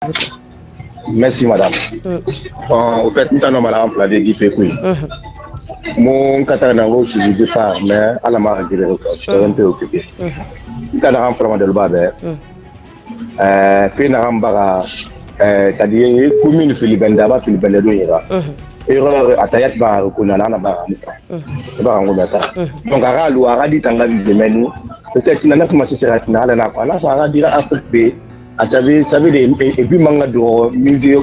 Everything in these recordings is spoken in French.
vous plaît. Merci, madame. Au fait, nous avons un plan de guifé. Mon catalogue, je suis départ, mais à la marque de je suis un peu occupé. Nous avons un plan de l'Obabé. Fait un bara, c'est-à-dire, commune Philippe Ndaba, Philippe Ndaba. Erreur, Atayat va reconnaître la barre. Donc, à la dit en la vie de Menu, peut-être qu'il n'a pas commencé à se faire la dira Afrique B. Et puis, manga de misère,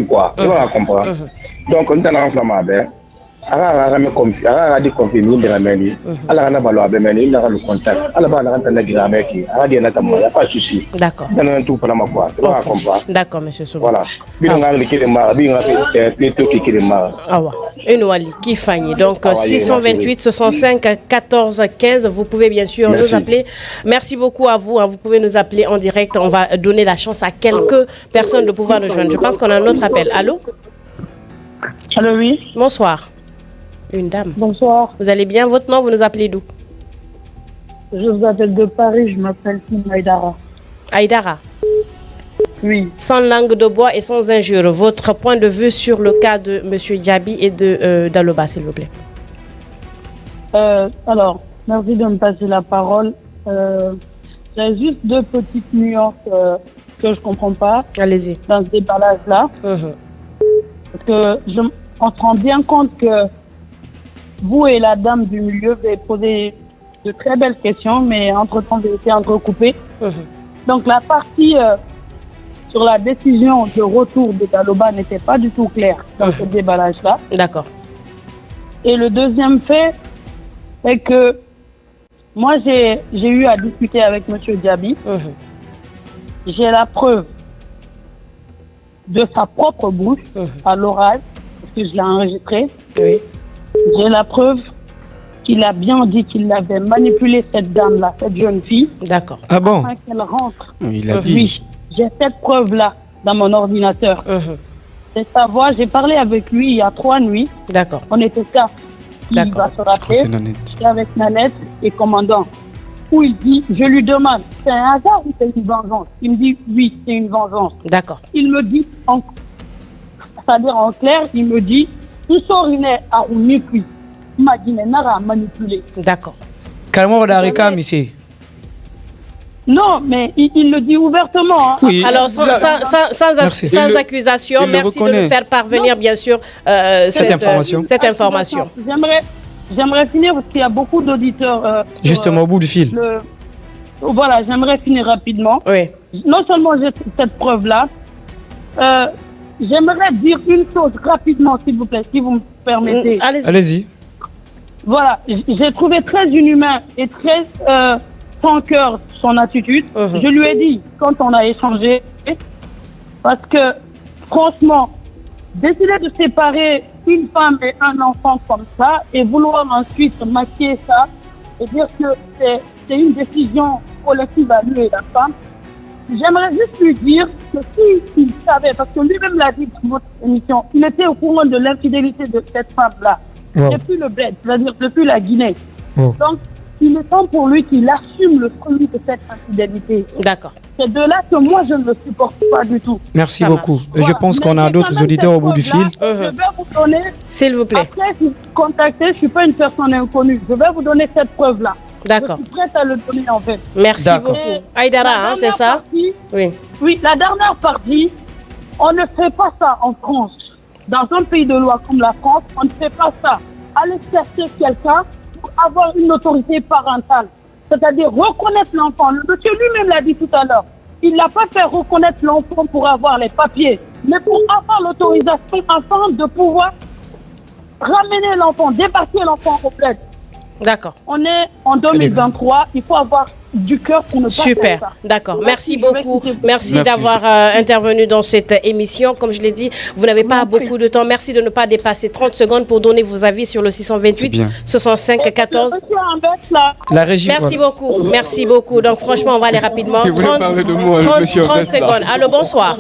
quoi. Tu vas comprendre. Donc, on a un flamable. Alors, on a dit qu'on fait une dramanie. Alors, on a valeur à Bémeni, il a le contact. Alors, on a un diagramme qui a dit il n'y a pas de souci. D'accord. On a un tout pour la quoi. Tu vas comprendre. D'accord, monsieur Souba. Voilà. Bien, on a les marres, bien, on a plutôt qui les marres. Ah ouais. Et nous, Ali, qui fagne. Donc, 628 65 14 15. Vous pouvez bien sûr nous appeler. Merci beaucoup à vous. Vous pouvez nous appeler en direct. On va donner la chance à quelques personnes de pouvoir nous joindre. Je pense qu'on a un autre appel. Allô? Allô, oui. Bonsoir. Une dame. Bonsoir. Vous allez bien? Votre nom, vous nous appelez d'où? Je vous appelle de Paris, je m'appelle Aïdara. Aïdara? Oui. Sans langue de bois et sans injure, votre point de vue sur le cas de M. Diaby et de d'Aloba, s'il vous plaît. Alors, merci de me passer la parole. J'ai juste deux petites nuances que je ne comprends pas. Allez-y. Dans ce déballage-là. Parce que on se rend bien compte que vous et la dame du milieu avez posé de très belles questions, mais entre-temps, vous avez été entrecoupés. Donc, la partie sur la décision de retour de Daloba n'était pas du tout claire dans ce déballage-là. D'accord. Et le deuxième fait est que moi, j'ai eu à discuter avec M. Diaby. J'ai la preuve de sa propre bouche à l'oral, parce que je l'ai enregistré. Oui. J'ai la preuve qu'il a bien dit qu'il avait manipulé cette dame-là, cette jeune fille. D'accord. Ah bon? Afin qu'elle rentre. Il a dit. Oui, j'ai cette preuve-là dans mon ordinateur. C'est sa voix. J'ai parlé avec lui il y a 3 nuits. D'accord. On était 4. Il va se rappeler. C'est avec Nanette et commandant. Où il dit, je lui demande, c'est un hasard ou c'est une vengeance? Il me dit, oui, c'est une vengeance. D'accord. Il me dit, c'est-à-dire en clair, il me dit, à manipulé. D'accord. Calmement, Darika, monsieur. Non, mais il le dit ouvertement. Hein. Oui. Alors, sans accusation, merci de nous faire parvenir, bien sûr, cette information. J'aimerais finir parce qu'il y a beaucoup d'auditeurs. Justement, au bout du fil. Voilà, j'aimerais finir rapidement. Oui. Non seulement j'ai cette preuve-là, j'aimerais dire une chose rapidement, s'il vous plaît, si vous me permettez. Allez-y. Voilà, j'ai trouvé très inhumain et très sans cœur son attitude. Je lui ai dit, quand on a échangé, parce que, franchement, décider de séparer une femme et un enfant comme ça et vouloir ensuite maquiller ça et dire que c'est une décision collective à lui et la femme, j'aimerais juste lui dire que s'il savait, parce que lui-même l'a dit dans votre émission, il était au courant de l'infidélité de cette femme-là, depuis le bled, c'est-à-dire depuis la Guinée. Donc, il est temps pour lui qu'il assume le fruit de cette infidélité. D'accord. C'est de là que moi, je ne le supporte pas du tout. Merci beaucoup. Voilà. Je pense qu'on a d'autres auditeurs au bout du fil. Je vais vous donner... S'il vous plaît. Après, si vous contactez, je ne suis pas une personne inconnue. Je vais vous donner cette preuve-là. D'accord. Je suis prête à le donner, en fait. Merci beaucoup. Aïdara, c'est ça? Oui, la dernière partie, on ne fait pas ça en France. Dans un pays de loi comme la France, on ne fait pas ça. Aller chercher quelqu'un pour avoir une autorité parentale. C'est-à-dire reconnaître l'enfant. Le monsieur lui-même l'a dit tout à l'heure. Il n'a pas fait reconnaître l'enfant pour avoir les papiers, mais pour avoir l'autorisation afin de pouvoir ramener l'enfant, débarquer l'enfant au bled. D'accord. On est en 2023, il faut avoir du cœur pour ne pas faire ça. D'accord. Merci beaucoup. Merci d'avoir intervenu dans cette émission. Comme je l'ai dit, vous n'avez pas beaucoup de temps. Merci de ne pas dépasser 30 secondes pour donner vos avis sur le 628 65 14. La régie. Merci beaucoup. Merci beaucoup. Donc franchement, on va aller rapidement. 30 secondes. Allô, bonsoir.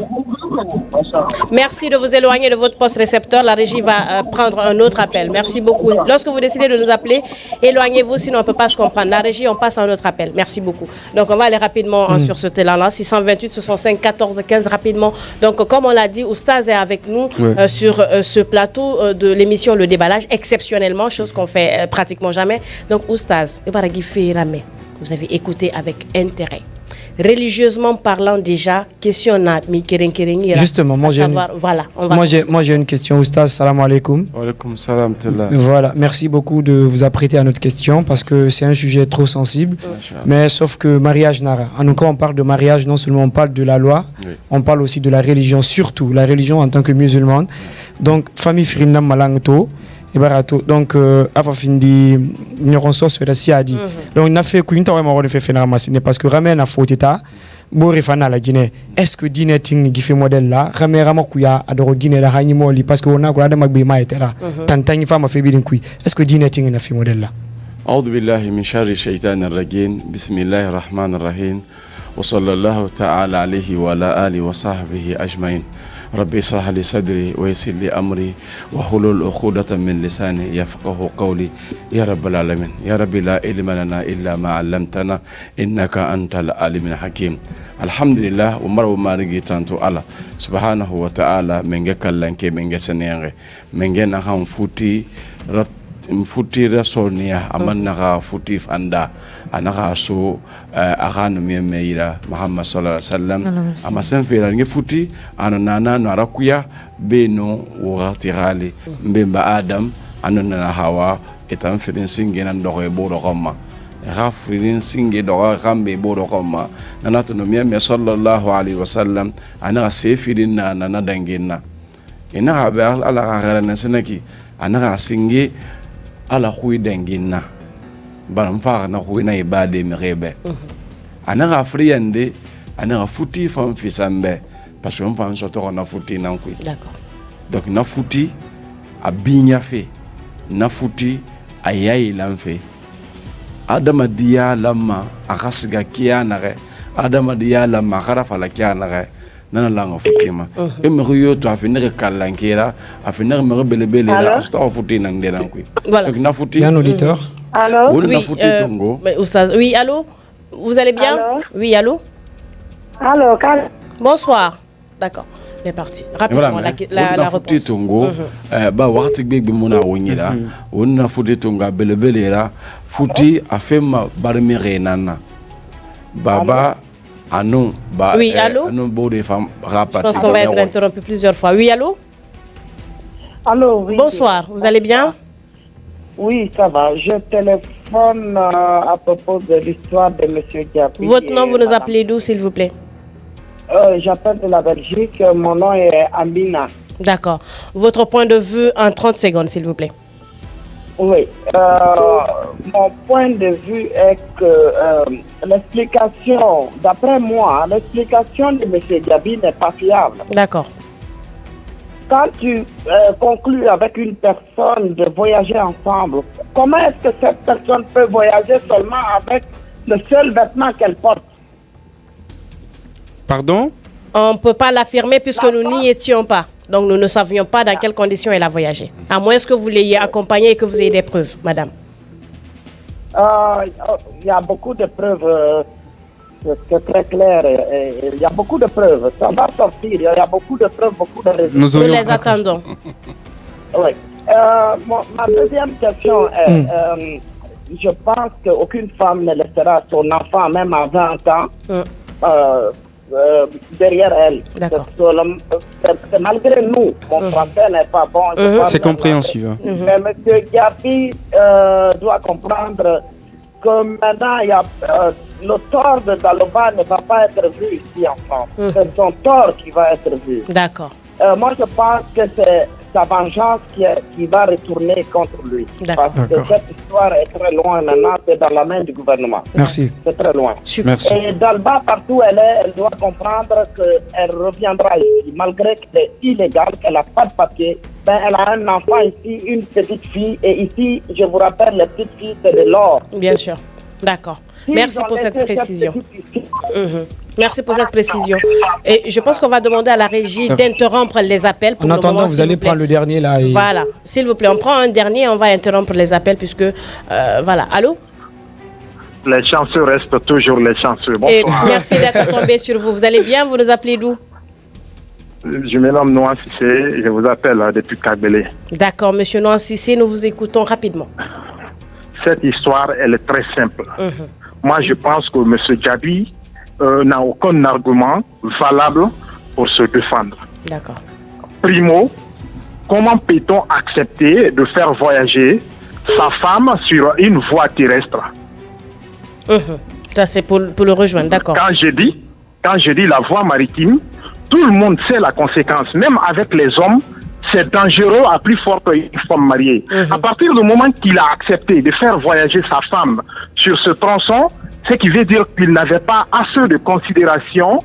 Merci de vous éloigner de votre poste récepteur. La régie va prendre un autre appel. Merci beaucoup. Lorsque vous décidez de nous appeler, éloignez-vous, sinon on ne peut pas se comprendre. La régie, on passe à un autre appel. Merci beaucoup. Donc, on va aller rapidement sur ce talent-là. 628 65 14 15 rapidement. Donc, comme on l'a dit, Oustaz est avec nous sur ce plateau de l'émission Le Déballage, exceptionnellement, chose qu'on fait pratiquement jamais. Donc, Oustaz, vous avez écouté avec intérêt. Religieusement parlant déjà, question na mi kerenkerengira. Justement, moi j'ai une question. Oustaz, salam alaikum. Wa alaikum salam. Voilà, merci beaucoup de vous apprêter à notre question parce que c'est un sujet trop sensible. Mais sauf que mariage nara. En tout cas, on parle de mariage, non seulement on parle de la loi, on parle aussi de la religion, surtout la religion en tant que musulmane. Donc, famille Frinam Malangto. Donc afa findi ñoron so so siadi donc na fait ku inta ma wona fe fena masine parce que ramène a fotita bori fana la Guinée est-ce que dine ting gi fi modèle là ramène ma kuya adoro Guinée la hani moli parce que on a ko adama be ma etera tantani fama fe bidin kuy est-ce que dine ting na fi modèle là a'udhu billahi min sharri shaytanir rajim bismillahir rahmanir rahim wa sallallahu ta'ala alayhi wa ala alihi wa sahbihi ajma'in. ربي اشرح لي صدري ويسر لي أمري وحلل عقدة من لساني يفقه قولي يا رب العالمين يا رب لا علم لنا إلا ما علمتنا إنك أنت العليم الحكيم. الحمد لله ومرو ما رجيتانتو الله سبحانه وتعالى من جكلنك من جسنينغ من جنا هم فوتي mfuti rasonia amanaka futi fanda anaka so akanu meira Muhammad sallallahu alaihi wasallam amasen fera nge futi anana no arakuya beno wakati gali mbemba Adam anona Hawa etan firin singe nan do e bodo koma rafirin singe do kambe bodo koma nanato no me sallallahu alaihi wasallam anaka sefirin na dangena ina haber ala garana senaki anaka singe ala khuy dengina baram fa na khuy na ibade mirebe ana afriande ana futi fam fisambe parce que on fa soto na futi nan kuy d'accord donc na futi abinya fe na futi ayayi lanfe adama diya lamma akasiga kiana re adama diya lamma kharafa la kiana re nana langa futima emriyo to afinere kalankera afinere merebelebele la asto futi nang de lankui donc na futi un auditeur allô oui Tongo Oustaz oui allô vous allez bien allô? Oui allô allô bonsoir d'accord c'est parti rapidement la futi Tongo ba wakati gbegbe mona wonyira wonna futi Tongo belebele la futi afema barmere nana baba Anon, oui, allô? Je pense qu'on va être interrompu plusieurs fois. Oui, allô? Allô, oui. Bonsoir, vous allez bien? Oui, ça va. Je téléphone à propos de l'histoire de M. Diaby. Votre nom, vous nous appelez d'où, s'il vous plaît? J'appelle de la Belgique. Mon nom est Amina. D'accord. Votre point de vue en 30 secondes, s'il vous plaît. Oui. Mon point de vue est que l'explication, d'après moi, l'explication de M. Diaby n'est pas fiable. D'accord. Quand tu conclus avec une personne de voyager ensemble, comment est-ce que cette personne peut voyager seulement avec le seul vêtement qu'elle porte? Pardon? On ne peut pas l'affirmer puisque nous n'y étions pas. Donc, nous ne savions pas dans quelles conditions elle a voyagé. À moins que vous l'ayez accompagnée et que vous ayez des preuves, madame. Il y a beaucoup de preuves. C'est très clair. Il y a beaucoup de preuves. Ça va sortir. Il y a beaucoup de preuves, beaucoup de raisons. Nous les attendons. Oui. Ma deuxième question est, je pense qu'aucune femme ne laissera son enfant, même à 20 ans, derrière elle. C'est malgré nous. Mon français n'est pas bon. C'est compréhensible. Mais M. Diaby doit comprendre que maintenant, il y a, le tort de Daloba ne va pas être vu ici en France. C'est son tort qui va être vu. D'accord. Moi, je pense que c'est sa vengeance qui va retourner contre lui. Parce que cette histoire est très loin maintenant, c'est dans la main du gouvernement. Merci. C'est très loin. Merci. Et Dalba, partout où elle est, elle doit comprendre qu'elle reviendra ici. Malgré qu'elle est illégale, qu'elle n'a pas de papier, ben, elle a un enfant ici, une petite fille. Et ici, je vous rappelle, les petites filles, c'est de l'or. Bien sûr. D'accord. Merci pour cette précision. Merci pour cette précision. Et je pense qu'on va demander à la régie d'interrompre les appels. En attendant, vous allez prendre le dernier là. Et... Voilà. S'il vous plaît, on prend un dernier, on va interrompre les appels puisque... voilà. Allô? Les chanceux restent toujours les chanceux. Et merci d'être tombé sur vous. Vous allez bien? Vous nous appelez d'où? Je me nomme Noan Sissé, je vous appelle depuis Kagbélé. D'accord, monsieur Noan Sissé, nous vous écoutons rapidement. Cette histoire, elle est très simple. Moi, je pense que M. Djabi n'a aucun argument valable pour se défendre. D'accord. Primo, comment peut-on accepter de faire voyager sa femme sur une voie terrestre? Ça, c'est pour le rejoindre, d'accord. Quand je dis la voie maritime, tout le monde sait la conséquence. Même avec les hommes, c'est dangereux à plus forte une femme mariée. À partir du moment qu'il a accepté de faire voyager sa femme sur ce tronçon, ce qui veut dire qu'il n'avait pas assez de considération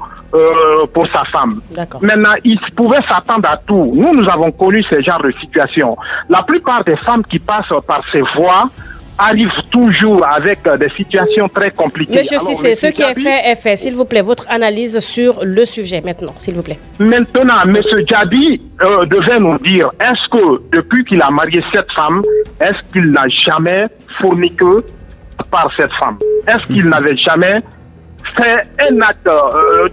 pour sa femme. Maintenant, il pouvait s'attendre à tout. Nous avons connu ce genre de situation. La plupart des femmes qui passent par ces voies arrivent toujours avec des situations très compliquées. Monsieur Sissé, ce qui est fait est fait. S'il vous plaît, votre analyse sur le sujet maintenant, s'il vous plaît. Maintenant, M. Djabi devait nous dire, est-ce que depuis qu'il a marié cette femme, est-ce qu'il n'a jamais forniqué par cette femme? Est-ce qu'il n'avait jamais fait un acte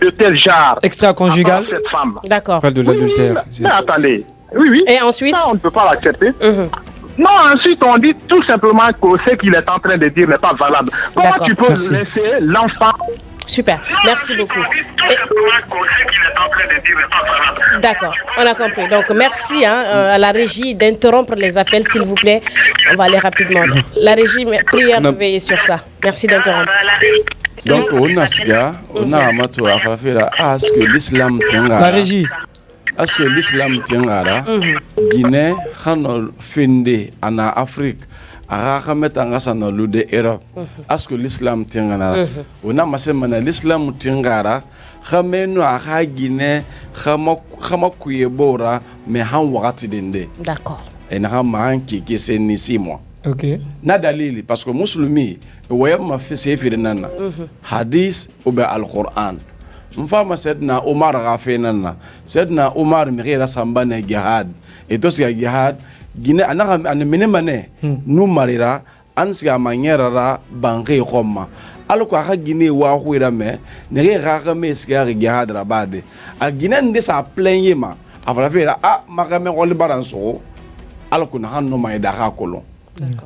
de tel genre extra-conjugal cette femme? D'accord. Pas de l'adultère. Mais attendez. Oui. Et ensuite? Ça, on ne peut pas l'accepter. Non, ensuite on dit tout simplement que ce qu'il est en train de dire n'est pas valable. Comment tu peux laisser l'enfant... Super, merci beaucoup. D'accord, on a compris. Donc merci à la régie d'interrompre les appels, s'il vous plaît. On va aller rapidement. La régie, prière de veiller sur ça. Merci d'interrompre. Donc on a ce gars, on a amato à faire à ce que l'islam tient. La régie. Est-ce que l'islam tient à Guinée, Hanol, Fende, en Afrique, à Rahamet, en Gassano, l'Ude, Europe. Est-ce que l'islam tient à on a massé l'islam tient à Rameno, à Guinée, Hamakuyebora, mais Hanwati dende. D'accord. Et Nahaman qui est né 6 mois. Ok. Nadalili, parce que musulmi, ouais, m'a fait ces filles hadith ou bien al-Qur'an. Mfama Sedna Omar Rafenana, Sedna Omar Mirera Sambane Gihad, et aussi Gihad, Guinée, an minemane, nous marira, ansia maniera banque Roma. Alors qu'à Guinée, Wahouirame, n'est rarement scarre Gihad Rabade. À Guinée, de sa plein yema, avant la faire, ah, Marame Olibaranso, alors qu'on a un nom d'Ara Colon.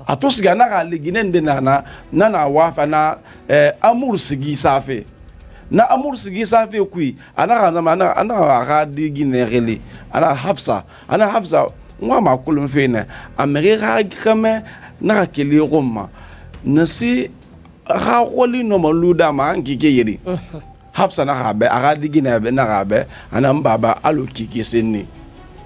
À tous Gana, les Guinéens de Nana Wafana, Amour Sigi Safe. Na amour sigi safi kui ana radi ginereli ana hafsa ngwa makulu fene amerika kame na kele roma nasi ha kholi no maluda ma ngike yiri hafsa na rabe aradi ginebe na rabe ana mbaba alokiki senni.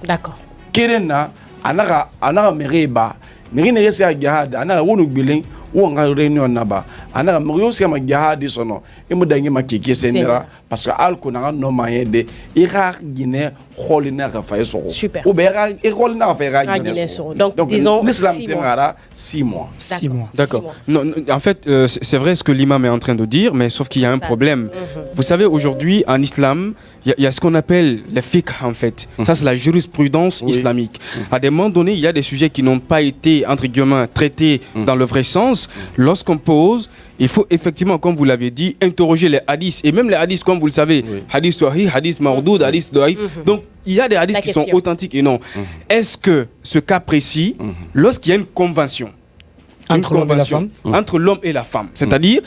D'accord. Kirena ana meriba nirine yesi agihad ana wonu gbilin wonga réunion naba ana mo si ma jihadi sono e mo dangi ma kiki senera parce que alko na no mayede ira Guinée kholina ka fay so super ou be ira kholina ka fay Guinée so donc disons l'islam tengara 6 mois. 6 mois. D'accord. Non, en fait c'est vrai ce que l'imam est en train de dire, mais sauf qu'il y a un problème. Vous savez, aujourd'hui en islam il y a ce qu'on appelle le fiqh en fait. Ça c'est la jurisprudence islamique. À des moments donnés, il y a des sujets qui n'ont pas été entre guillemets traités dans le vrai sens. Lorsqu'on pose, il faut effectivement, comme vous l'avez dit, interroger les hadiths. Et même les hadiths, comme vous le savez, hadith sahih, hadith mardoud, hadith daïf. Donc, il y a des hadiths qui sont authentiques et non. Est-ce que ce cas précis, lorsqu'il y a une convention entre l'homme et la femme, c'est-à-dire,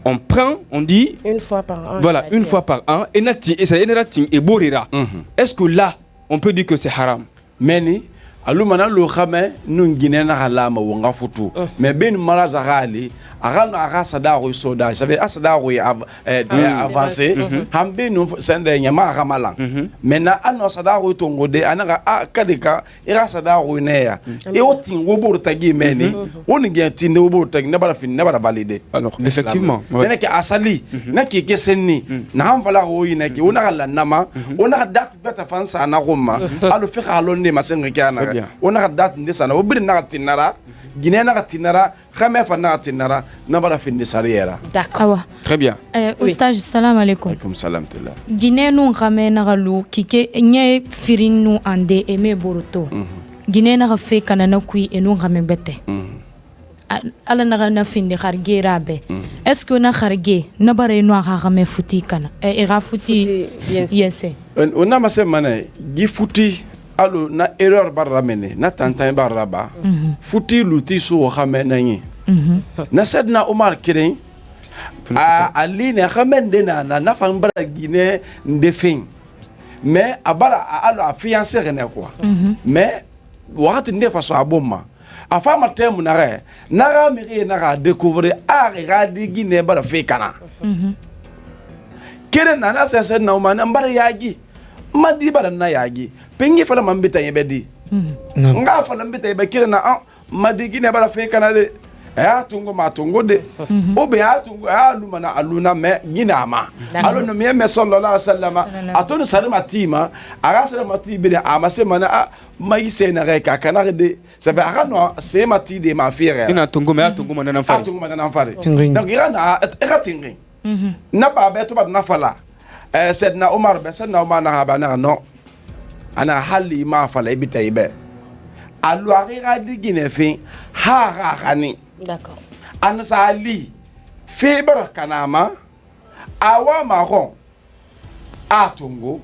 on prend, on dit... Une fois par an. Voilà, une fois par an. Est-ce que là, on peut dire que c'est haram? Meni alumana lo khame nun Guinée na halama wonga futu mais ben malaza gali aga sadaro soda savez asadaro avancé hambe no sende nyama gamala mais na ano sadaro tongode anaga kadeka ira sadaro neya e otin wobor tagi meni woni genti ne wobor tagi ne bara fin ne bara valider. Alors effectivement mais que asali na ki kesenni na hamfala royi na ki ona la nama ona date beta fansa na roma alo fi halonde masenga kana bien. On a date de ça. On a na tinara. Guinée na tinara. Khamé fa na tinara. Na bara fin de sariera. D'accord. Très bien. Oustage, salam alaikum. Alaikum salam tela. Guinée nous khamé na galu kike nye firin nous ande eme boroto. Guinée na fait kanana kui et nous khamé bete. Ala na fin de kharge rabe. Est-ce que na kharge na bare no khamé futi kana e ra futi yes. On a masse mané gi futi alo na erreur barra mene na tantan barra ba futi luti so khamé nani na sedna Omar Keren a aline khamende na fa mbara Guinée ndefin mais abara alo a fiancé rene quoi mais wakati ndefa so aboma a fama temu na re na miri na découvrir a regarder Guinée bara fe kana kere na sese na uma na mbara yagi madi bara na yagi pengi fala mambita yebedi nga fala mbita yebe kere na madi Guinée bara fe kana de ya tungo matungo de obe ya tungo ya lumana aluna me Guinée ama alo no me sallallahu alaihi wasallam atonu salama tima aga salama tibe de ama se mana mai se na re ka kana de ça fait aga no se mati de ma fiere ina tungo me tungo mana na fare tungo mana na fare donc ira na era tingri na ba be to ba na fala sedna Omar be sedna Omar na ba na no ana hali ma fala ibita ibe alu aga di Guinée fin ha gani. D'accord. Ansali febre kanama awa marron atungo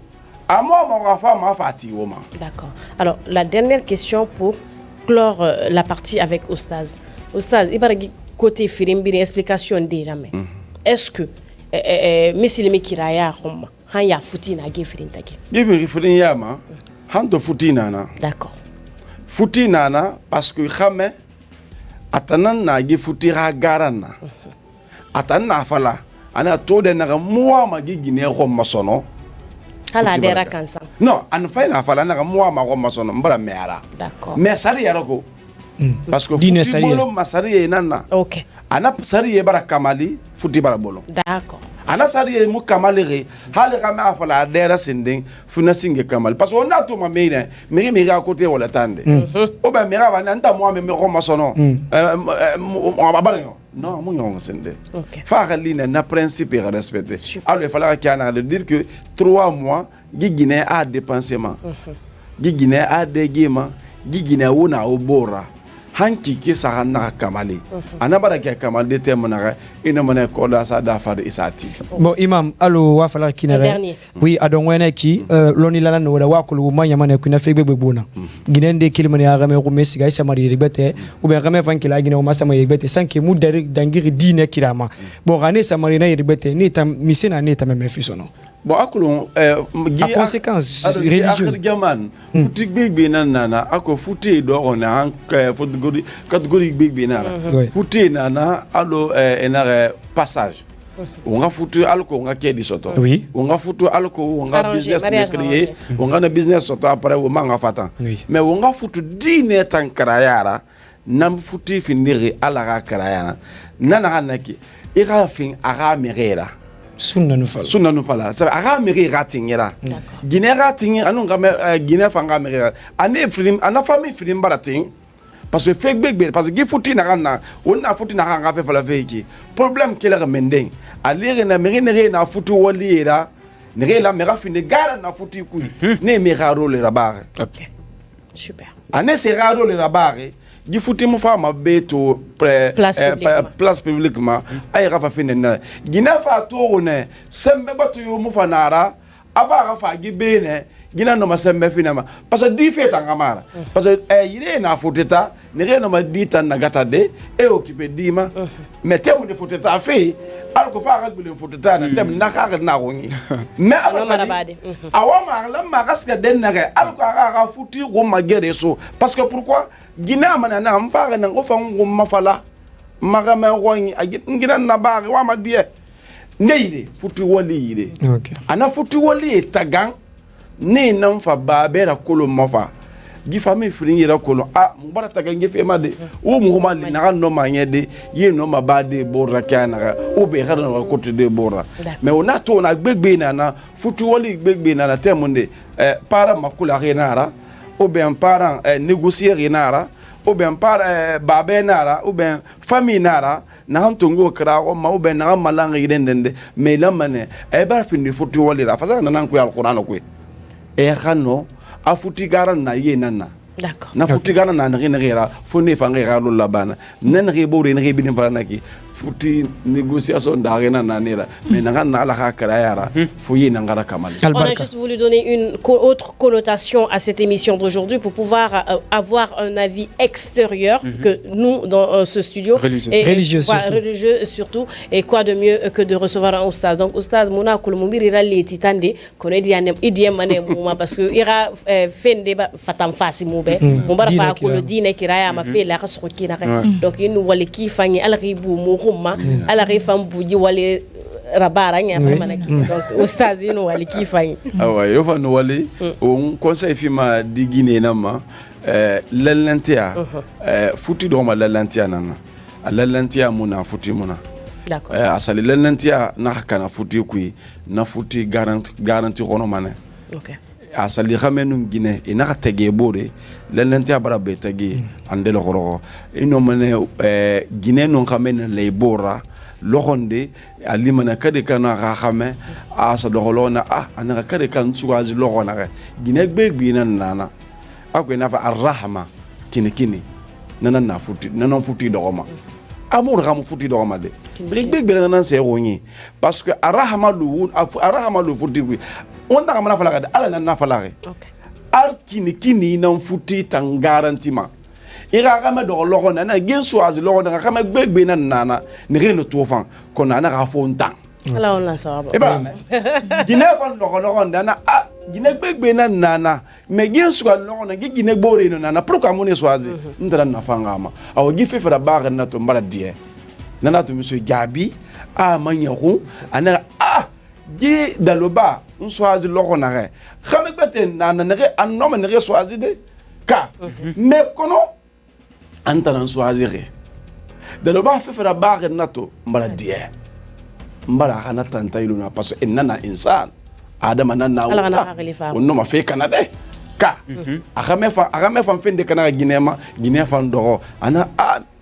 amo ma fa ma fati woma. D'accord. Alors la dernière question pour clore la partie avec Oustaz. Oustaz, il parle côté film bien explication de la main. Est-ce que misilimi kiraya homa han ya futina ge firin take. Ge firin ya ma han to futina na. D'accord. Futina na parce que khame atanan na gi futira garana atan na fala ana to de na muwa ma gi Guinée ko masono hala dera kansa non an fa na fala na muwa ma ko masono mbara mera d'accord mais sari yarako parce que Dine futi bolo masari nana OK ana sari bara kamali futi bara bolo d'accord ana sari mu kamali re hali kama fala dera sending funa singe kamali parce que on a to ma meina miri à côté wala tande o ba mira ba nanta mo me ko masono on ba non mo nyong sende fa khalina na principe respecté alors il fallait qu'il y en a de dire que 3 mois Guinée a dépensement Guinée a dégaiement Guinée wona obora hanki ke sa na kamali anabara ke kamali te monara ina mona ko da sa da fa de isati bon imam allo wa fala kinara oui adon wena ki loni lala no da wa ko lu manya mane kuna fe bebe bona Guinée de kilmani ya game ko messi ga isa mari ribete ou bien game fan kila Guinée o masa mari ribete sanke mu dari dangiri dine kirama bon rane sa mari na ribete ni tam misena ni tam me fisono bon akulon a conséquence religieuse gaman futi gbegbe nana ako futi do on an futi catégorie gbegbe nana futi nana allo enare passage on a futu alko on a kedi soto oui on a futu alko on a business créé on a business soto après on manga fatan mais on a futu dine tankrayara nam futi finiri ala karayana nana hanaki ira fin ara merera sunna no fala ça aga meri ratingera Guinée rating anu ngame Guinée fanga meri ane film ana famille film barating parce que fait big parce que futi na kana on na futi na nga fe fala feki problème que la mendeng alire na meri na futi woliera ne la mera fin de gara na futi ku ne mera role rabare OK super ane c'est raro le rabare gi futi mo fa ma beto place publiquement ay rafa finena gina fa to ne sembe batu yo mo fa nara ava rafa gi bene gina no ma sembe finama parce que di feta ngamara parce que yire na futeta ne re no ma dita na gata de e occupé dima mais temu de futeta fe alko fa ga bule futeta na tem na ka na rongi mais awama la ma kaska den na re alko ga futi go magere so parce que pourquoi Guinée manana mfara na ngofa ngoma fala magama rongi agina na ba wa ma die ngeire futi woli ire OK ana futi woli tagan ni nan fa babera kolo mafa gi fami fringira kolo mbara tagan ge fema de o mu ma li na no ma nyede ye no ma ba de borra kana o be khara no ko de borra mais on a to na gbegbe na futi woli gbegbe na temunde para makula renara ou bien parent négocier nara ou bien babé nara ou bien famille nara na hantongo krao ma ou bien na malanga yidende mais la mané e ba fini futi walira fa na nan ko alquran ko e khano a futi garan na yenana. D'accord. Na futi garan na ngira fo ne fa ngira lo labana nan ribo re ngi bin paranaki futi négociation d'arena nanera mais na la hakara yara fo yina ngara kamal. On a juste voulu donner une autre connotation à cette émission d'aujourd'hui pour pouvoir avoir un avis extérieur que nous dans ce studio religieux surtout et quoi de mieux que de recevoir un oustaz. Donc oustaz mona kolmumbiri rali titande kono idiem mané mouma parce que ira fende fatam fasi moube mon bara fa ko le dine kiraya ma fe la rasro kina donc il nous wali ki fangi alribu mo ala refam buji wale rabara nya manaki donc ostazino wale kifanyi awa yo fa no wale on conseil fima di Guinée nama lalantia futi do ma lalantia nana lalantia muna futi muna d'accord asali lalantia na kana futi kui na futi garanti rono mané OK asali xamenu Guinée ina tege bore lalantia bara be tege andelo xoro ino mané Guinée non xamene lay bora loxonde alimana kade kana xame asa doxolona ana kade kan suwazi loxona re Guinée begbi nana akwe nafa arrahma kini nana futi nana futi dogoma amour ram futi dogoma de begbi nana se roni parce que arrahma lu futi wi on ta kamana fala kada ala nana fala re OK ar kini nan futi tan garantima ira kama do loxona na gen suwazi loxona kama begbi nana ni reno tofan kona na rafo ntang ala on la sawaba eba Guinée fan loxona na Guinée begbe nana mais gen suwa loxona Guinée boré nana pourquoi mon suwazi ndara na fangama aw gi fe fera ba na to mbara die nana to monsieur Gabi manyaru ana gi daloba suwazi loxona re xame bete nana ne an no ne suwazi de ka mais kono antana suwazi re daloba fe fera ba na to mbara die mbara kana tantailu na parce que nana insan adama nana no ma fe kana de ka akame fa fende kana Guinée fa ndoro ana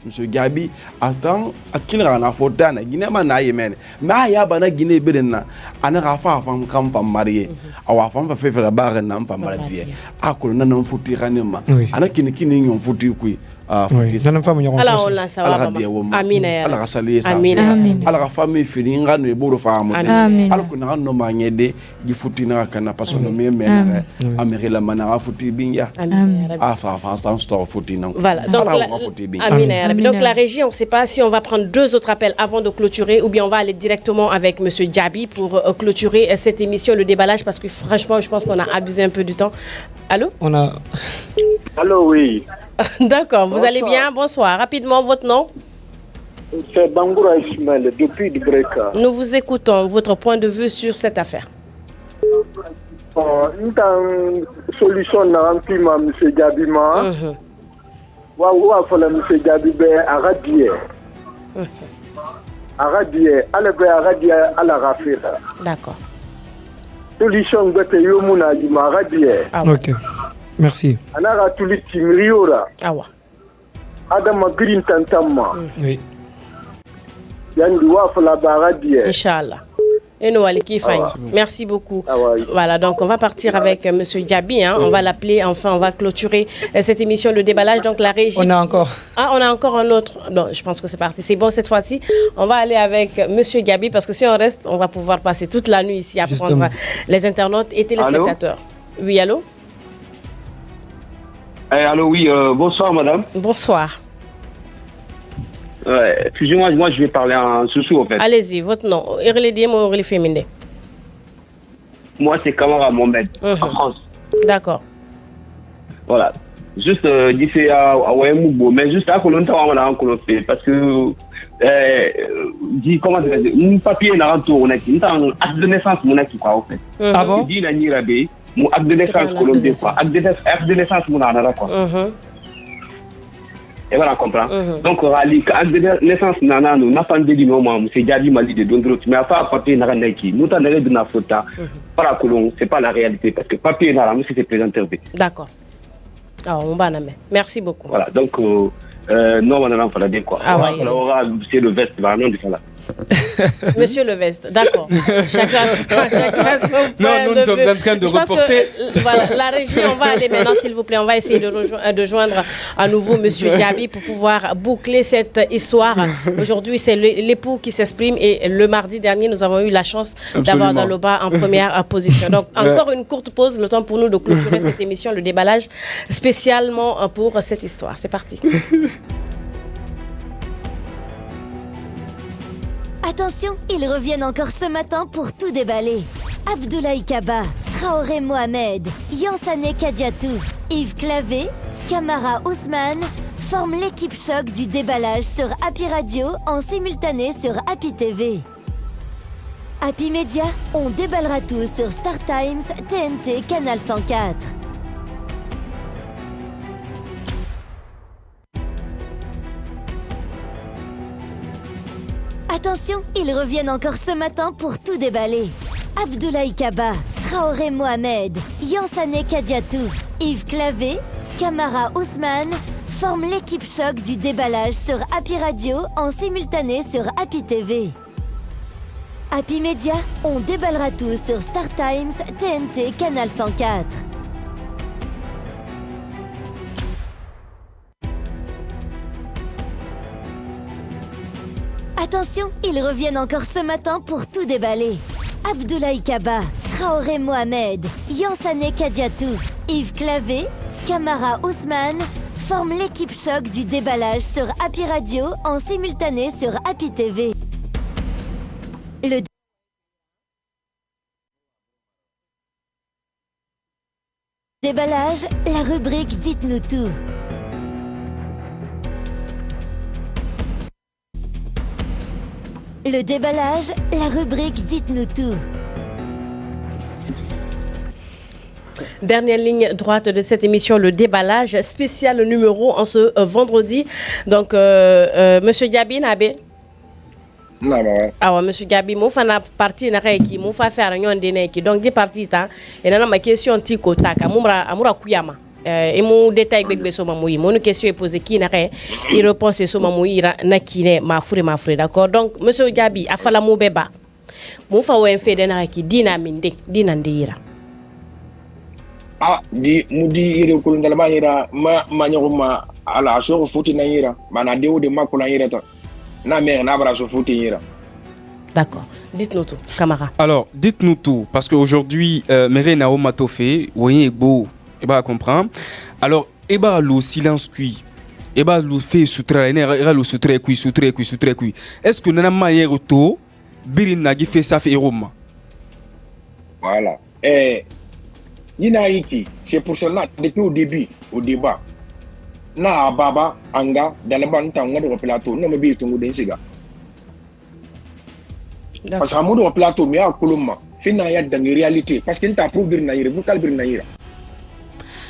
monsieur Gabi attend akilra na fotana Guinée ma na yemene ma ya bana Guinée berenna ana ga fa kam fa marié awa fa fe fe la bare na fa maladie akolo na non futi kanema ana kini nyon futi ku futi sana fa mo nyon ala on la sawa amina ya ala rasali sa amina ala famille fini ngano e boro fa mo ala ko na no ma nyede gi futi na kana parce que no me mena amere la mana futi binga amina fa tan sto futi na voilà donc amina. Donc la régie, on ne sait pas si on va prendre 2 autres appels avant de clôturer ou bien on va aller directement avec Monsieur Djabi pour clôturer cette émission, le déballage, parce que franchement, je pense qu'on a abusé un peu du temps. Allô? Allô, oui. D'accord, vous allez bien? Bonsoir. Rapidement, votre nom? C'est Bangoura Ismaël, depuis Dubreka. Nous vous écoutons, votre point de vue sur cette affaire. Une solution n'a pas M. Djabi. Wa fala monsieur Gabi be aradie ala be aradie ala rafira d'accord solution gote yomuna di aradie OK merci anara tuli timriora awa adama green tantamma oui yandi wa fala ba aradie inchallah. Et nous, merci beaucoup. Voilà, donc on va partir avec Monsieur Djabi. On va l'appeler, enfin, on va clôturer cette émission de déballage. Donc la régie. On a encore un autre. Non, je pense que c'est parti. C'est bon cette fois-ci. On va aller avec Monsieur Djabi parce que si on reste, on va pouvoir passer toute la nuit ici à prendre les internautes et téléspectateurs. Allô? Oui, allô? Allô, oui, bonsoir madame. Bonsoir. Ouais, excusez-moi, moi je vais parler en sous en fait. Allez-y, votre nom. Moi c'est Kamara Mohamed, en France. D'accord. Voilà. Juste, d'ici à Ouemoubo, mais juste à Colonta, on a encore fait. Parce que, comment dire, mon papier n'a pas tourné. Un acte de naissance, mon acte, quoi, en fait. Ah bon? Je dis, mon acte de naissance colombien, quoi. Acte de naissance, mon acte, quoi. Et voilà, on comprend. Donc, l'acte de naissance, nana, nous n'avons pas dit non, moi, c'est Djabi Mali de Dondro, mais à part papier, n'a rien qui. Nous t'en avons de la faute, par la colon, c'est pas la réalité, parce que papier, n'a rien, c'est présenté. D'accord. Ah, on va merci beaucoup. Voilà, donc, non, on a fait bien quoi. C'est le veste, vraiment, du là. Monsieur Levestre, d'accord. Chacun son point nous sommes en train de reporter. Voilà, la régie, on va aller maintenant, s'il vous plaît. On va essayer de joindre à nouveau Monsieur Diaby pour pouvoir boucler cette histoire. Aujourd'hui, c'est l'époux qui s'exprime et le mardi dernier, nous avons eu la chance d'avoir Daloba en première position. Donc, encore une courte pause, le temps pour nous de clôturer cette émission, le déballage, spécialement pour cette histoire. C'est parti. Attention, ils reviennent encore ce matin pour tout déballer. Abdoulaye Kaba, Traoré Mohamed, Yansane Kadiatou, Yves Clavé, Kamara Ousmane forment l'équipe choc du déballage sur Happy Radio en simultané sur Happy TV. Happy Media, on déballera tout sur Star Times, TNT, Canal 104. Attention, ils reviennent encore ce matin pour tout déballer. Abdoulaye Kaba, Traoré Mohamed, Yansane Kadiatou, Yves Clavé, Kamara Ousmane forment l'équipe choc du déballage sur Happy Radio en simultané sur Happy TV. Happy Media, on déballera tout sur Star Times, TNT, Canal 104. Attention, ils reviennent encore ce matin pour tout déballer. Abdoulaye Kaba, Traoré Mohamed, Yansane Kadiatou, Yves Clavé, Kamara Ousmane forment l'équipe choc du déballage sur Happy Radio en simultané sur Happy TV. Le déballage, la rubrique Dites-nous tout. Le déballage, la rubrique Dites-nous tout. Dernière ligne droite de cette émission, le déballage spécial numéro en ce vendredi. Donc, Monsieur Diaby Nabe. Ah, Monsieur Diaby, moi, je suis parti na qui, moi, je faire un qui. Donc, des parties, et là, ma question tiko taka, amura kuyama. Et mon détail avec beso mamoui, mon question est posée qui n'a rien, il répond c'est so mamoui na kine ma frère, d'accord. Donc, Monsieur Diaby, afala mo beba, mon fa wen fait na qui dina minde, dina ndira. Ah, di mudi ire kulundala ma ira ma nyoma ala so futi na ira, mana dewo de makula ira ta. Na mer na bra so futi ira. D'accord. Dites-nous tout, camarade. Alors, dites-nous tout, parce qu'aujourd'hui, Mere Naoma Tofé, voyez beau. Eba comprend. Alors, eba le silence kui. Eba le fait soutra, eba le soutra kui. Est-ce que nana mayer auto, birin nagi fait ça fait roma. Voilà. Iki, c'est pour cela depuis au début, au débat. Na baba anga dans le ban tanga de plateau, non me bi tungu densiga. Parce que amour au plateau mais à Koloma, fina ya dans la réalité parce qu'il t'a prouvé na yire, vous calbir na yire.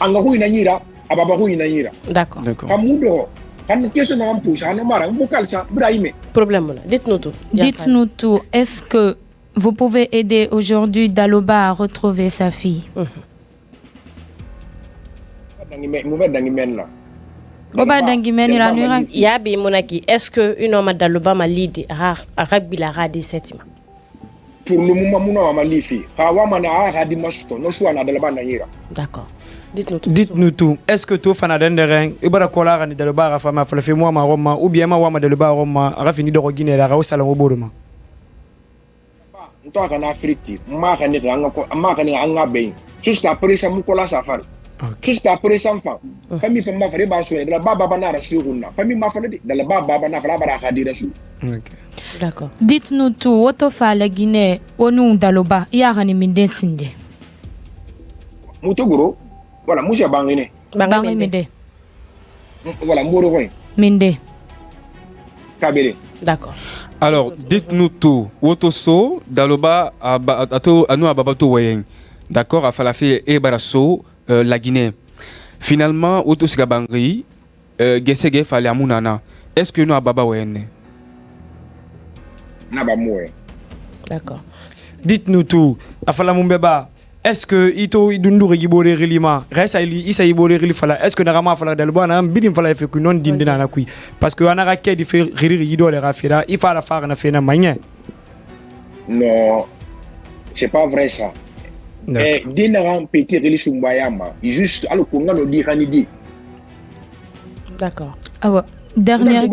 Angahu inayira, ababahu inayira. D'accord. Kamudo, kan question na ampush, anomara, vocal ça, brahime. Problème là. Dites-nous tout. Dites-nous tout. Est-ce que vous pouvez aider aujourd'hui Daloba à retrouver sa fille? Yabi Monaki, est-ce que une homme Daloba m'a lead à Rabila Radi Setima? Pour le moment, mon m'a lifi. Hawamana Radi Masto, no choix de la bananiera. D'accord. Dites-nous tout. Dites-nous tout. Est-ce que tu fana dendereng ibara kola ni Daloba rafama falafi moi ma roma ou bien ma wama Daloba roma rafini de rogine la rausa la oboroma? Toi en Afrique, ma kani anga ben. Jusqu'à présent mukola safari. Jusqu'à présent famille femme ma fere ba so de la baba bana rasuluna. Famille ma fere de la baba bana fala bara khadira su. D'accord. Dites-nous tout. Woto fa la Guinée onu Daloba yani minden sinde. Mutogoro. Voilà, Moussa Bangine. Bangine Mende. Voilà, Moro. Mende. Kabele. D'accord. Alors, dites-nous tout. Wotoso, Daloba, Anu Ababato Wayeng. D'accord, a falafé et Barasso, la Guinée. Finalement, Wotoska Bangri, Gesege Fale Amunana. Est-ce que nous Ababa Wayeng? Nabamoué. D'accord. Dites-nous tout. Afala Mumbeba. est-ce que ito idundure gibore rilima resa isa ibore rili fala est-ce que narama fala dalba na bidim fala fe ku non dindina na kui parce que anara ke di fe riri yido le rafira il fa la faire na fe na manye non c'est pas vrai ça dinaran petit rili sumbayama juste alors qu'on a no di kanidi d'accord dernière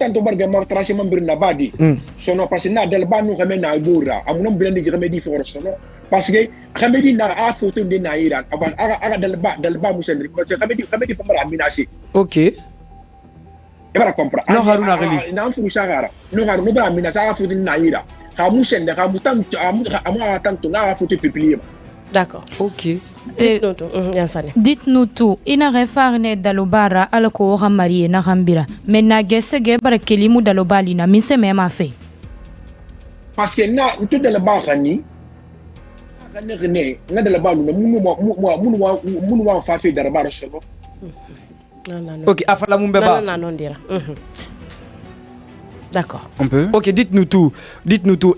tanto barga ma tracé man birna badi sono parce na dalba no kamena gora amuno blende remedi for sono parce que Khamedi n'a pas photo de Naïra. Aga dalba musen. Parce que Khamedi pas aménagé. Ok. Et voilà comprendre. Non Haruna Reli. Non fou sagara. Non Haruna pas aménagé aga photo de Naïra. Ka musen de ka mutan amu tanto na photo publier. D'accord. Ok. Dites-nous tout. Ina refarne dalobara alako ramari na rambira. Mais na gesse ge barakelimu dalobali na mise même fait. Parce que na tout dalba khani na de la balle munu wa fa fe daraba solo non OK afala mumbeba non dira d'accord on peut OK dites-nous tout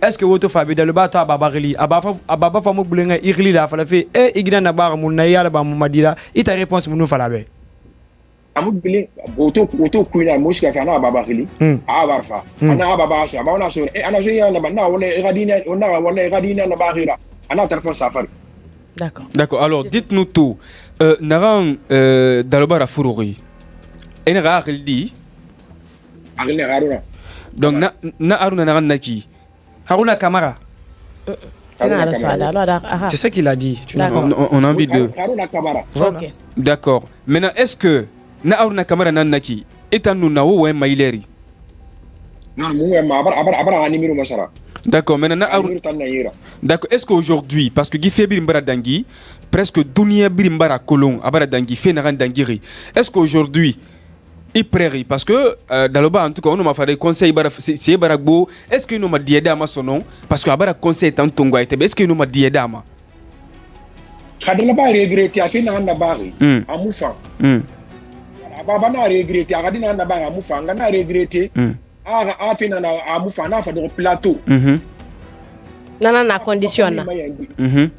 est-ce que woto fa be dans le bato ababarili ababa fa mo bulenga irli la fala fe igina na bar mun na yala ba mu madira ita réponse munu fala be amu bile woto kuina moshika fa na ababarili abarfa ana ababa sha ba ona so ana so yana ba na wala igadina na bahira. D'accord, alors dites-nous tout. Naran Dalobara Furori. Et Nara Arildi. Donc na Haruna Naran Naki. Haruna Kamara. C'est ça qu'il a dit. On a envie de. Ok. D'accord. Maintenant, est-ce que na Haruna Kamara Nanaki est un Nunao ou un Maileri? Non, abara numéro masara. D'accord, maintenant, d'accord. Est-ce qu'aujourd'hui, parce que Guy Birimbara Dangui, presque Dunia Birimbara Kolon, Abara Dangui, Fenaran Dangiri, est-ce qu'aujourd'hui, il prairie, parce que dans le bas, en tout cas, on m'a fait des conseils, c'est Baragbo, est-ce qu'il nous m'a dit à son nom? Parce que Abara conseil est en Tonga, est-ce qu'il nous m'a dit à moi? Kadala ba regretter a fina na bari amufa baba na regretter a gadina na bari amufa ngana regretter a fina na amufa na fa do plateau nana na condition na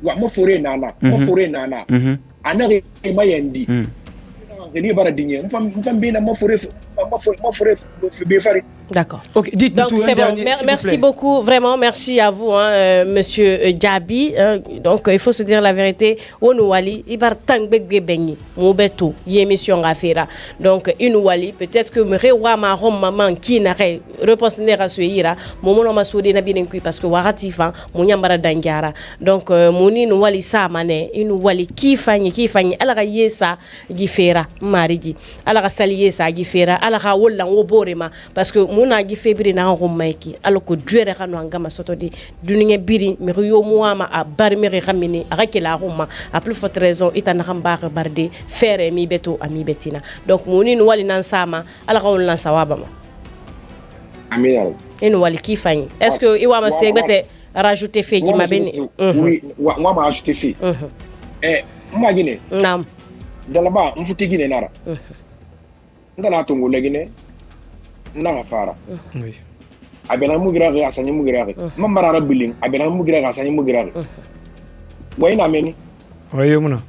wa mo fore nana ana re mayendi ngeli bara dinye mfambi na mo fore D'accord. Ok, dites-nous donc tout c'est bon. dernier, Merci beaucoup, vraiment, merci à vous, Monsieur Diaby. Donc il faut se dire la vérité. Onouali, ibar tangbegbe benyi, mobeto, émission affaire. Donc inouali, peut-être que me rewa ma rom maman qui n'a réponse nera suira, momo ma soudi na binenkui parce que waratifa, monyambara dangara. Donc moni nouali sa mané, inouali qui fanyi, ala yesa gifera marigi, ala saliye sa gifera, ala wolla woborema parce que muna gi febri na ko maiki aloko duere kanu angama soto di duninge biri mi yo muama a bar mi ramini akake la roma a plus forte raison itana khamba barde fere mi beto ami betina donc muni no wali nan sama ala ko lan sawaba ma amiyaro eno wali ki fani est-ce que iwa ma segbete rajouter fait gi mabeni oui moi ma rajouter fait moi gine nam dalaba mfuti gine nara ndala tungu legine na fara oui abena mugira ga asanya mugira ga mamara rabbilin abena mugira ga asanya mugira ga wayna meni wayo muna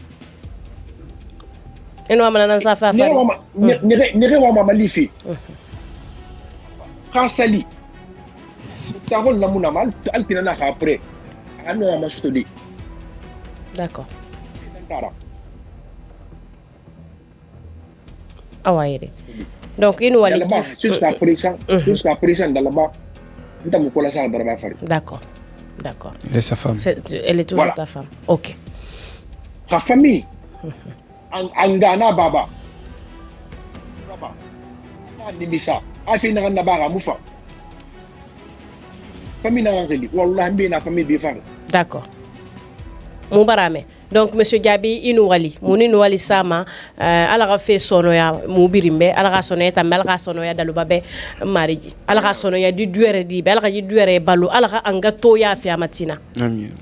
eno amana nan safa fa ne wa mama lifi khasali ta hol na muna mal altina na après anno ma studi d'accord awaire donc il nous a jusqu'à présent dans là-bas nous avons ça dans la famille. D'accord. Elle est sa femme. Elle est toujours voilà. Ta femme. OK. Ta famille angana baba ndibisa afina na bara mufa famille na ngeli wallahi mbina famille bi fa. D'accord. Mubarame. Donc monsieur Diaby inouali moni nouali sama ala ga fe sonoya mubirimbe ala ga sonoya tambal ga sonoya dalubabe mariji ala ga sonoya di duere di ala ga di duere balu ala ga anga to ya fi amatina amin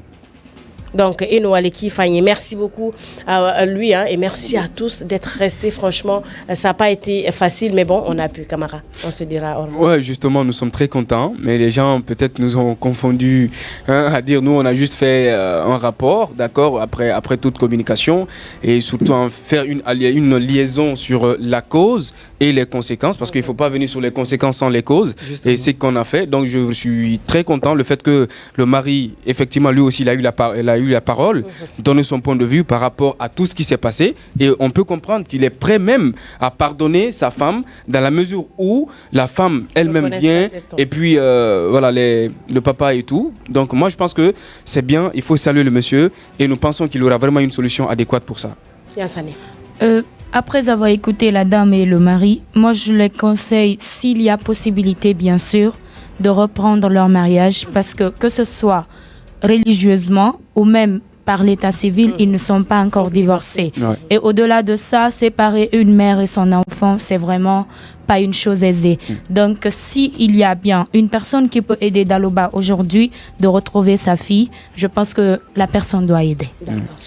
Donc, Eno Aleki Fanyi, merci beaucoup à lui et merci à tous d'être restés. Franchement, ça n'a pas été facile, mais bon, on a pu, Camara. On se dira au revoir. Ouais, justement, nous sommes très contents, mais les gens peut-être nous ont confondu à dire nous, on a juste fait un rapport, d'accord, après toute communication, et surtout faire une liaison sur la cause et les conséquences, parce qu'il ne faut pas venir sur les conséquences sans les causes. Justement. Et c'est ce qu'on a fait. Donc, je suis très content. Le fait que le mari, effectivement, lui aussi, il a eu la parole, donner son point de vue par rapport à tout ce qui s'est passé. Et on peut comprendre qu'il est prêt même à pardonner sa femme dans la mesure où la femme elle-même vient et puis voilà le papa et tout. Donc moi je pense que c'est bien, il faut saluer le monsieur et nous pensons qu'il aura vraiment une solution adéquate pour ça. Yassane. Après avoir écouté la dame et le mari, moi je les conseille, s'il y a possibilité bien sûr, de reprendre leur mariage parce que ce soit religieusement ou même par l'état civil, ils ne sont pas encore divorcés. Ouais. Et au-delà de ça, séparer une mère et son enfant, c'est vraiment pas une chose aisée. Donc, s'il y a bien une personne qui peut aider Daloba aujourd'hui de retrouver sa fille, je pense que la personne doit aider.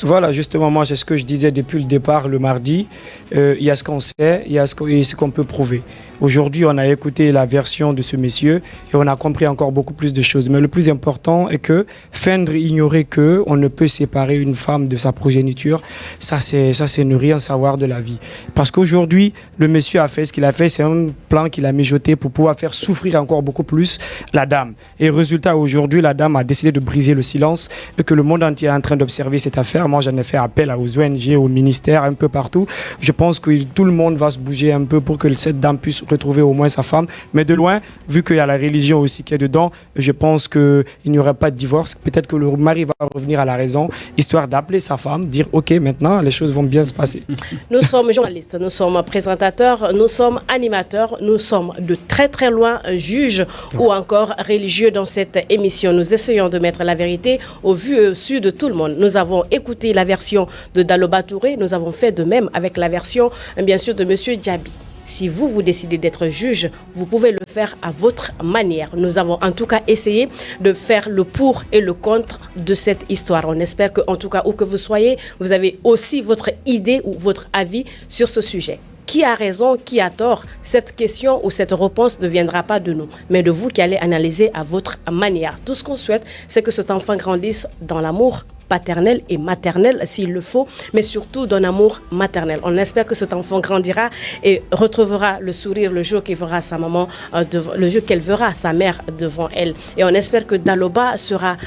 Voilà, justement, moi, c'est ce que je disais depuis le départ, le mardi. Il y a ce qu'on sait, il y a ce qu'on peut prouver. Aujourd'hui, on a écouté la version de ce monsieur et on a compris encore beaucoup plus de choses. Mais le plus important est que feindre, ignorer qu'on ne peut séparer une femme de sa progéniture, ça c'est ne rien savoir de la vie. Parce qu'aujourd'hui, le monsieur a fait ce qu'il a fait, c'est un plan qu'il a mijoté pour pouvoir faire souffrir encore beaucoup plus la dame. Et résultat, aujourd'hui, la dame a décidé de briser le silence et que le monde entier est en train d'observer cette affaire. Moi, j'en ai fait appel aux ONG, aux ministères, un peu partout. Je pense que tout le monde va se bouger un peu pour que cette dame puisse retrouver au moins sa femme. Mais de loin, vu qu'il y a la religion aussi qui est dedans, je pense qu'il n'y aurait pas de divorce. Peut-être que le mari va revenir à la raison, histoire d'appeler sa femme, dire « Ok, maintenant, les choses vont bien se passer. » Nous sommes journalistes, nous sommes présentateurs, nous sommes animateurs, nous sommes de très très loin juges ou encore religieux dans cette émission. Nous essayons de mettre la vérité au vu et au su de tout le monde. Nous avons écouté la version de Daloba Touré, nous avons fait de même avec la version bien sûr de Monsieur Diaby. Si vous décidez d'être juge, vous pouvez le faire à votre manière. Nous avons en tout cas essayé de faire le pour et le contre de cette histoire. On espère que, en tout cas, où que vous soyez, vous avez aussi votre idée ou votre avis sur ce sujet. Qui a raison, qui a tort? Cette question ou cette réponse ne viendra pas de nous, mais de vous qui allez analyser à votre manière. Tout ce qu'on souhaite, c'est que cet enfant grandisse dans l'amour paternel et maternel s'il le faut, mais surtout d'un amour maternel. On espère que cet enfant grandira et retrouvera le sourire le jour qu'il verra sa maman, le jour qu'elle verra sa mère devant elle. Et on espère que Daloba fera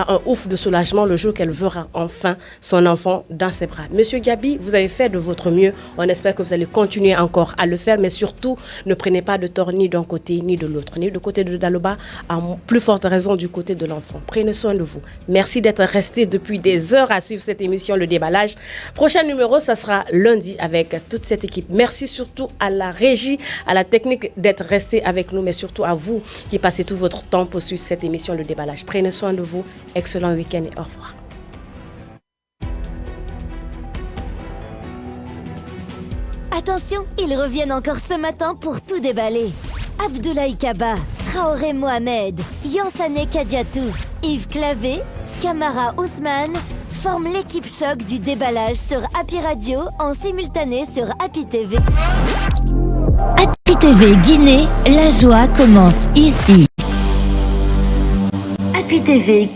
un ouf de soulagement le jour qu'elle verra enfin son enfant dans ses bras. Monsieur Gabi, vous avez fait de votre mieux. On espère que vous allez continuer encore à le faire, mais surtout, ne prenez pas de tort ni d'un côté ni de l'autre, ni du côté de Daloba, à plus forte raison du côté de l'enfant. Prenez soin de vous. Merci d'être resté depuis des heures à suivre cette émission, Le Déballage. Prochain numéro, ça sera lundi avec toute cette équipe. Merci surtout à la régie, à la technique d'être resté avec nous, mais surtout à vous qui passez tout votre temps pour suivre cette émission, Le Déballage. Prenez soin de vous. Excellent week-end et au revoir. Attention, ils reviennent encore ce matin pour tout déballer. Abdoulaye Kaba, Traoré Mohamed, Yansane Kadiatou, Yves Clavé, Camara Ousmane forment l'équipe choc du déballage sur Happy Radio en simultané sur Happy TV. Happy TV Guinée, la joie commence ici. Happy TV